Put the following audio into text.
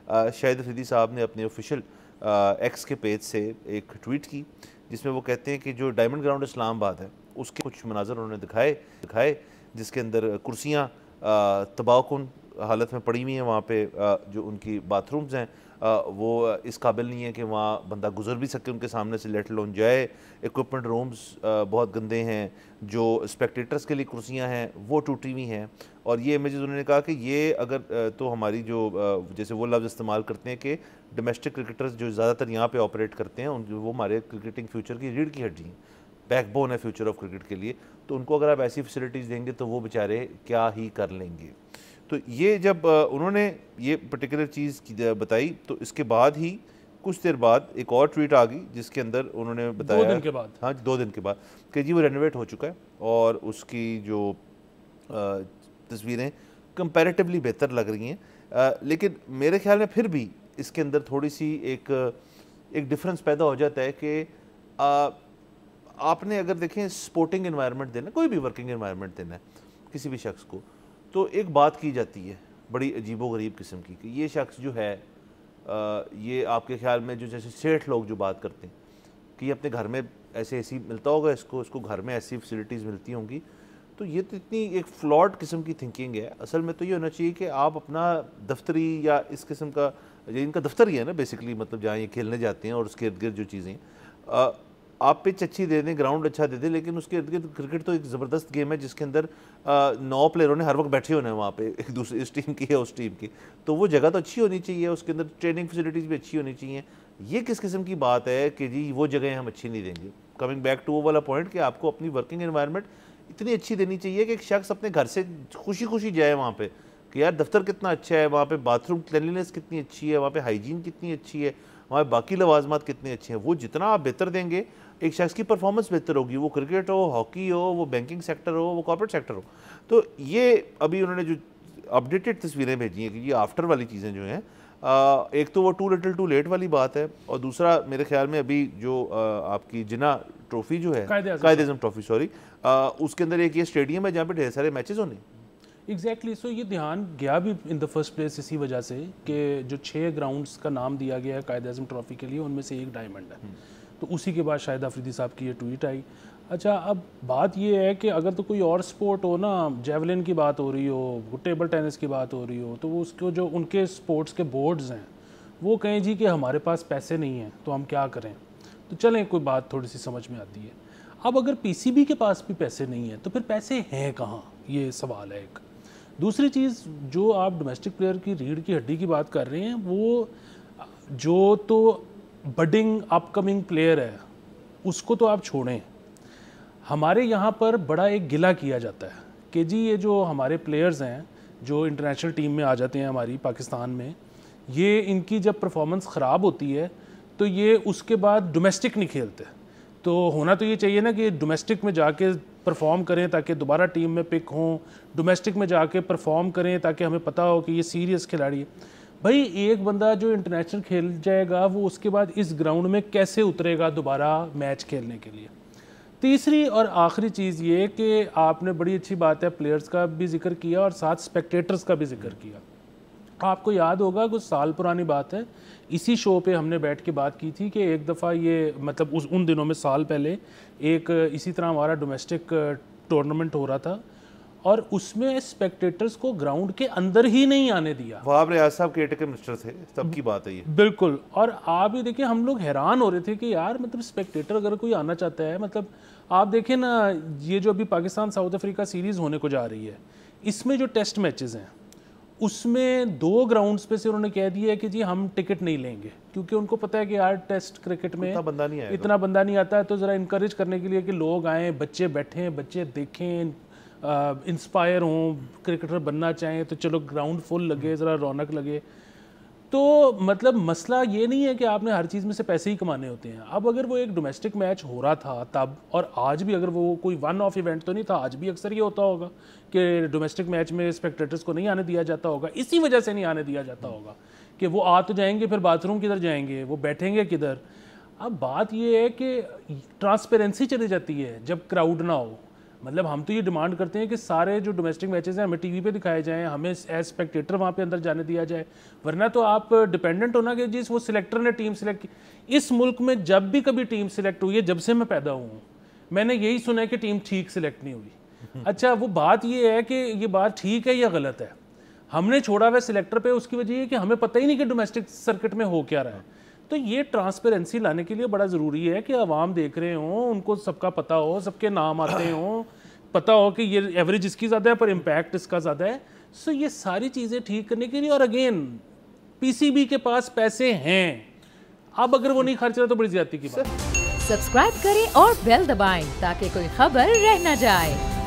شاہد افریدی صاحب نے اپنے آفیشیل ایکس کے پیج سے ایک ٹویٹ کی جس میں وہ کہتے ہیں کہ جو ڈائمنڈ گراؤنڈ اسلام آباد ہے اس کے کچھ مناظر انہوں نے دکھائے جس کے اندر کرسیاں تباہ کن حالت میں پڑی ہوئی ہیں. وہاں پہ جو ان کی باتھ رومز ہیں وہ اس قابل نہیں ہے کہ وہاں بندہ گزر بھی سکے ان کے سامنے سے, لیٹ لون جائے. ایکوپمنٹ رومز بہت گندے ہیں. جو اسپیکٹیٹرز کے لیے کرسیاں ہیں وہ ٹوٹی ہوئی ہیں. اور یہ امیجز انہوں نے کہا کہ یہ اگر تو ہماری جو جیسے وہ لفظ استعمال کرتے ہیں کہ ڈومیسٹک کرکٹرز جو زیادہ تر یہاں پہ آپریٹ کرتے ہیں وہ ہمارے کرکٹنگ فیوچر کی ریڑھ کی ہڈی ہیں, بیک بون ہے فیوچر آف کرکٹ کے لیے. تو ان کو اگر آپ ایسی فیسلٹیز دیں گے تو وہ بیچارے کیا ہی کر لیں گے. تو یہ جب انہوں نے یہ پرٹیکولر چیز بتائی تو اس کے بعد ہی کچھ دیر بعد ایک اور ٹویٹ آ گئی جس کے اندر انہوں نے بتایا 2 دن کے بعد, ہاں 2 دن کے بعد, کہ جی وہ رینوویٹ ہو چکا ہے اور اس کی جو تصویریں کمپیریٹیولی بہتر لگ رہی ہیں. لیکن میرے خیال میں پھر بھی اس کے اندر تھوڑی سی ایک ڈفرنس پیدا ہو جاتا ہے کہ آپ نے اگر دیکھیں سپورٹنگ انوائرمنٹ دینا, کوئی بھی ورکنگ انوائرمنٹ دینا ہے کسی بھی شخص کو, تو ایک بات کی جاتی ہے بڑی عجیب و غریب قسم کی کہ یہ شخص جو ہے یہ آپ کے خیال میں جو جیسے سیٹھ لوگ جو بات کرتے ہیں کہ یہ اپنے گھر میں ایسے ایسی ملتا ہوگا اس کو گھر میں ایسی فیسلٹیز ملتی ہوں گی. تو یہ تو اتنی ایک فلاڈ قسم کی تھنکنگ ہے. اصل میں تو یہ ہونا چاہیے کہ آپ اپنا دفتری یا اس قسم کا, ان کا دفتر ہی ہے نا بیسکلی, مطلب جہاں یہ کھیلنے جاتے ہیں اور اس کے ارد گرد جو چیزیں آپ پچ اچھی دے دیں, گراؤنڈ اچھا دے دیں, لیکن اس کے ارد گرد کرکٹ تو ایک زبردست گیم ہے جس کے اندر 9 پلیئروں نے ہر وقت بیٹھے ہونے ہیں وہاں پہ, ایک دوسرے اس ٹیم کی ہے اس ٹیم کی. تو وہ جگہ تو اچھی ہونی چاہیے, اس کے اندر ٹریننگ فیسلٹیز بھی اچھی ہونی چاہیے. یہ کس قسم کی بات ہے کہ جی وہ جگہیں ہم اچھی نہیں دیں گے. کمنگ بیک ٹو وہ والا پوائنٹ کہ آپ کو اپنی ورکنگ انوائرمنٹ اتنی اچھی دینی چاہیے کہ ایک شخص اپنے گھر سے خوشی خوشی جائے وہاں پہ کہ یار دفتر کتنا اچھا ہے, وہاں پہ باتھ روم کلینلینس کتنی اچھی ہے, وہاں پہ ہائیجین کتنی اچھی ہے, وہاں باقی لوازمات کتنے اچھے ہیں. وہ جتنا آپ بہتر دیں گے ایک شخص کی پرفارمنس بہتر ہوگی, وہ کرکٹ ہو, ہاکی ہو, وہ بینکنگ سیکٹر ہو, وہ کارپوریٹ سیکٹر ہو. تو یہ ابھی انہوں نے جو اپڈیٹڈ تصویریں بھیجی ہیں کہ یہ آفٹر والی چیزیں جو ہیں, ایک تو وہ ٹو لٹل ٹو لیٹ والی بات ہے, اور دوسرا میرے خیال میں ابھی جو آپ کی جناح ٹرافی جو ہے, قائد اعظم ٹرافی سوری, اس کے اندر ایک یہ اسٹیڈیم ہے جہاں پہ ڈھیر سارے میچز ہونے. ایگزیکٹلی. سو یہ دھیان گیا بھی ان دا فرسٹ پلیس اسی وجہ سے کہ جو 6 گراؤنڈز کا نام دیا گیا ہے قائد اعظم ٹرافی کے لیے, ان میں سے ایک ڈائمنڈ ہے. تو اسی کے بعد شاہد افریدی صاحب کی یہ ٹویٹ آئی. اچھا, اب بات یہ ہے کہ اگر تو کوئی اور سپورٹ ہو نا, جیولن کی بات ہو رہی ہو, ٹیبل ٹینس کی بات ہو رہی ہو, تو وہ اس کو جو ان کے سپورٹس کے بورڈز ہیں وہ کہیں جی کہ ہمارے پاس پیسے نہیں ہیں تو ہم کیا کریں. تو چلیں کوئی بات تھوڑی سی سمجھ میں آتی ہے. اب اگر پی سی بی کے پاس بھی پیسے نہیں ہیں تو پھر پیسے ہیں کہاں, یہ سوال ہے ایک. دوسری چیز, جو آپ ڈومیسٹک پلیئر کی ریڑھ کی ہڈی کی بات کر رہے ہیں, وہ جو تو بڈنگ اپ کمنگ پلیئر ہے اس کو تو آپ چھوڑیں. ہمارے یہاں پر بڑا ایک گلہ کیا جاتا ہے کہ جی یہ جو ہمارے پلیئرز ہیں جو انٹرنیشنل ٹیم میں آ جاتے ہیں ہماری پاکستان میں, یہ ان کی جب پرفارمنس خراب ہوتی ہے تو یہ اس کے بعد ڈومیسٹک نہیں کھیلتے. تو ہونا تو یہ چاہیے نا کہ ڈومیسٹک میں جا کے پرفارم کریں تاکہ دوبارہ ٹیم میں پک ہوں, ڈومیسٹک میں جا کے پرفارم کریں تاکہ ہمیں پتہ ہو کہ یہ سیریس کھلاڑی ہے. بھائی ایک بندہ جو انٹرنیشنل کھیل جائے گا وہ اس کے بعد اس گراؤنڈ میں کیسے اترے گا دوبارہ میچ کھیلنے کے لیے. تیسری اور آخری چیز یہ کہ آپ نے بڑی اچھی بات ہے پلیئرز کا بھی ذکر کیا اور ساتھ سپیکٹیٹرز کا بھی ذکر کیا. آپ کو یاد ہوگا کچھ سال پرانی بات ہے, اسی شو پہ ہم نے بیٹھ کے بات کی تھی کہ ایک دفعہ یہ مطلب ان دنوں میں سال پہلے ایک اسی طرح ہمارا ڈومیسٹک ٹورنامنٹ ہو رہا تھا اور اس میں اسپیکٹیٹرز کو گراؤنڈ کے اندر ہی نہیں آنے دیا. وہاب ریاض صاحب کیئر ٹیکر منسٹر تھے تب کی بات ہے یہ. بالکل. اور آپ یہ دیکھیں ہم لوگ حیران ہو رہے تھے کہ یار مطلب اسپیکٹیٹر اگر کوئی آنا چاہتا ہے, مطلب آپ دیکھیں نا یہ جو ابھی پاکستان ساؤتھ افریقہ سیریز ہونے کو جا رہی ہے, اس میں جو ٹیسٹ میچز ہیں اس میں 2 گراؤنڈز پہ سے انہوں نے کہہ دیا ہے کہ جی ہم ٹکٹ نہیں لیں گے, کیونکہ ان کو پتہ ہے کہ یار ٹیسٹ کرکٹ میں اتنا بندہ نہیں آتا ہے. تو ذرا انکریج کرنے کے لیے کہ لوگ آئیں, بچے بیٹھیں, بچے دیکھیں, انسپائر ہوں, کرکٹر بننا چاہیں تو چلو گراؤنڈ فل لگے, ذرا رونق لگے. تو مطلب مسئلہ یہ نہیں ہے کہ آپ نے ہر چیز میں سے پیسے ہی کمانے ہوتے ہیں. اب اگر وہ ایک ڈومیسٹک میچ ہو رہا تھا تب, اور آج بھی اگر وہ کوئی ون آف ایونٹ تو نہیں تھا, آج بھی اکثر یہ ہوتا ہوگا کہ ڈومیسٹک میچ میں اسپیکٹیٹرز کو نہیں آنے دیا جاتا ہوگا, اسی وجہ سے نہیں آنے دیا جاتا ہوگا کہ وہ آ تو جائیں گے پھر باتھ روم کدھر جائیں گے, وہ بیٹھیں گے کدھر. اب بات یہ ہے کہ ٹرانسپیرنسی چلی جاتی ہے جب کراؤڈ نہ ہو. مطلب ہم تو یہ ڈیمانڈ کرتے ہیں کہ سارے جو ڈومیسٹک میچز ہیں ہمیں ٹی وی پہ دکھائے جائیں, ہمیں ایز اسپیکٹیٹر وہاں پہ اندر جانے دیا جائے, ورنہ تو آپ ڈپینڈنٹ ہونا کہ جس وہ سلیکٹر نے ٹیم سلیکٹ کی. اس ملک میں جب بھی کبھی ٹیم سلیکٹ ہوئی ہے, جب سے میں پیدا ہوں میں نے یہی سنا ہے کہ ٹیم ٹھیک سلیکٹ نہیں ہوئی. اچھا وہ بات یہ ہے کہ یہ بات ٹھیک ہے یا غلط ہے, ہم نے چھوڑا ہوا سلیکٹر پہ, اس کی وجہ یہ کہ ہمیں پتہ ہی نہیں کہ ڈومیسٹک سرکٹ میں ہو کیا رہا ہے. تو یہ ٹرانسپیرنسی لانے کے لیے بڑا ضروری ہے کہ عوام دیکھ رہے ہوں, ان کو سب کا پتہ ہو, سب کے نام آتے ہوں, پتہ ہو کہ یہ ایوریج اس کی زیادہ ہے پر امپیکٹ اس کا زیادہ ہے. سو یہ ساری چیزیں ٹھیک کرنے کے لیے, اور اگین پی سی بی کے پاس پیسے ہیں, اب اگر وہ نہیں خرچ رہا تو بڑی زیادتی کی بات. سبسکرائب کریں اور بیل دبائیں تاکہ کوئی خبر رہ نہ جائے.